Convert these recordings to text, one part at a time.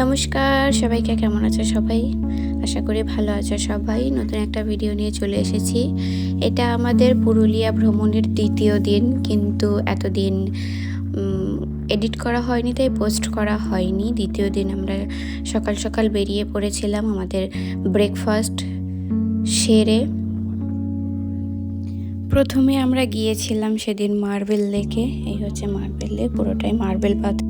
নমস্কার সবাইকে, কেমন আছো সবাই? আশা করি ভালো আছো সবাই। নতুন একটা ভিডিও নিয়ে চলে এসেছি। এটা আমাদের পুরুলিয়া ভ্রমণের দ্বিতীয় দিন, কিন্তু এতদিন এডিট করা হয়নি, তাই পোস্ট করা হয়নি। দ্বিতীয় দিন আমরা সকাল সকাল বেরিয়ে পড়েছিলাম আমাদের ব্রেকফাস্ট সেরে। প্রথমে আমরা গিয়েছিলাম সেদিন মার্বেল লেকে। এই হচ্ছে মার্বেল লেক, পুরোটাই মার্বেল পাথর।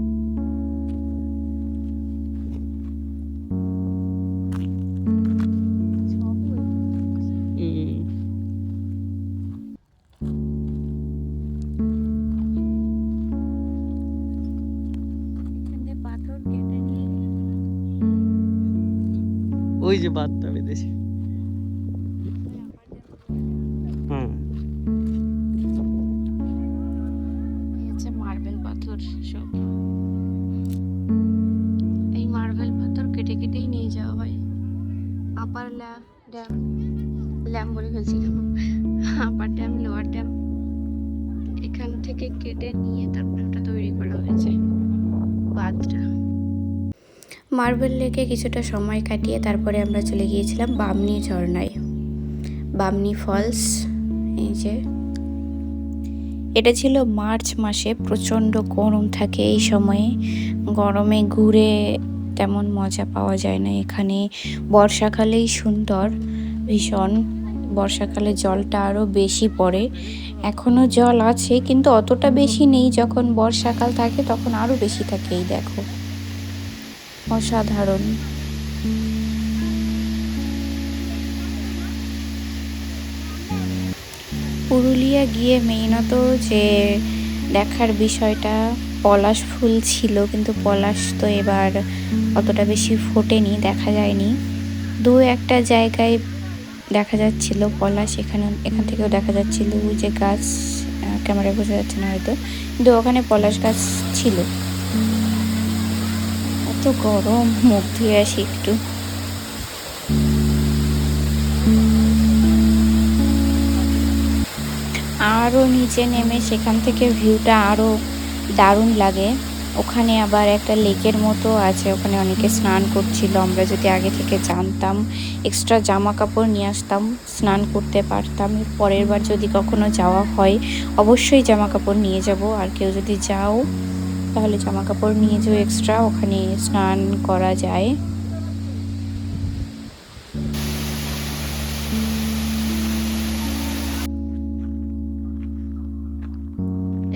ওই যে বাদটা বেঁধেছে। মার্বেল পাথর সব, এই মার্বেল পাথর কেটে কেটেই নিয়ে যাওয়া হয় আপার ড্যাম বলে ফেলছিলাম, আপার ড্যাম লোয়ার ড্যাম, এখান থেকে কেটে নিয়ে তারপরে ওটা তৈরি করা হয়েছে বাঁধটা। মার্বেল লেকে কিছুটা সময় কাটিয়ে তারপরে আমরা চলে গিয়েছিলাম বামনি ঝর্ণায়, বামনি ফলস। এই যে এটা ছিল মার্চ মাসে, প্রচণ্ড গরম থাকে এই সময়ে। গরমে ঘুরে তেমন মজা পাওয়া যায় না এখানে। বর্ষাকালেই সুন্দর ভীষণ, বর্ষাকালে জলটা আরও বেশি পড়ে। এখনও জল আছে কিন্তু অতটা বেশি নেই। যখন বর্ষাকাল থাকে তখন আরও বেশি থাকে। এই দেখো, অসাধারণ। পুরুলিয়া গিয়ে মেইনত যে দেখার বিষয়টা, পলাশ ফুল ছিল, কিন্তু পলাশ তো এবার অতটা বেশি ফোটেনি, দেখা যায়নি। দু একটা জায়গায় দেখা যাচ্ছিল পলাশ, এখান থেকেও দেখা যাচ্ছিল। ওই যে গাছ, ক্যামেরায় বোঝা যাচ্ছে না হয়তো, কিন্তু ওখানে পলাশ গাছ ছিল। এত গরম, মুখ ধুয়ে আসি একটু। আরও নিচে নেমে সেখান থেকে ভিউটা আরও দারুণ লাগে। ওখানে আবার একটা লেকের মতো আছে, ওখানে অনেকে স্নান করছিল। আমরা যদি আগে থেকে জানতাম, এক্সট্রা জামা কাপড় নিয়ে আসতাম, স্নান করতে পারতাম। পরের বার যদি কখনো যাওয়া হয় অবশ্যই জামা কাপড় নিয়ে যাব। আর কেউ যদি যাও তাহলে জামা কাপড় নিয়ে যাও এক্সট্রা, ওখানে স্নান করা যায়।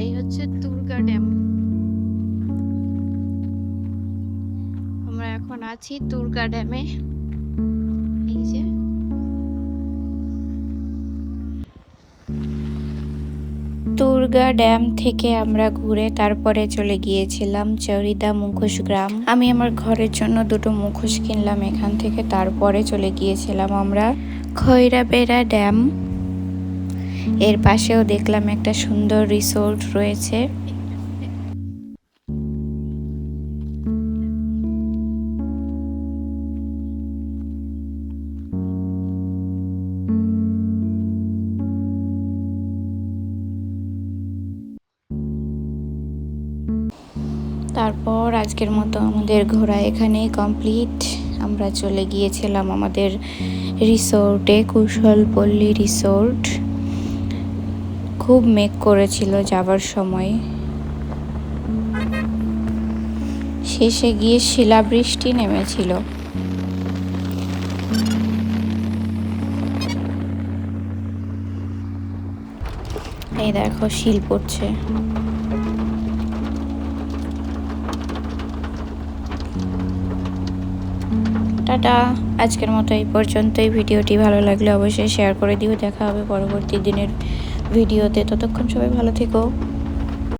এই হচ্ছে দুর্গা ড্যাম। আমরা এখন আছি দুর্গা ড্যামে। এই যে দুর্গা ড্যাম থেকে আমরা ঘুরে তারপরে চলে গিয়েছিলাম চৌরিদা মুখোশ গ্রাম। আমি আমার ঘরের জন্য দুটো মুখোশ কিনলাম এখান থেকে। তারপরে চলে গিয়েছিলাম আমরা খৈরাবেড়া ড্যাম। এর পাশেও দেখলাম একটা সুন্দর রিসোর্ট রয়েছে। তারপর আজকের মতো আমাদের ঘোরা এখানেই কমপ্লিট। আমরা চলে গিয়েছিলাম আমাদের রিসোর্টে, কুশলপল্লী রিসোর্ট। খুব মেঘ করেছিল যাবার সময়, শেষে গিয়ে শিলাবৃষ্টি নেমেছিল। এই দেখো শিল পড়ছে। টাটা, আজকের মতো এই পর্যন্তই। ভিডিওটি ভালো লাগলে অবশ্যই শেয়ার করে দিও। দেখা হবে পরবর্তী দিনের ভিডিওতে। ততক্ষণ সবাই ভালো থেকো।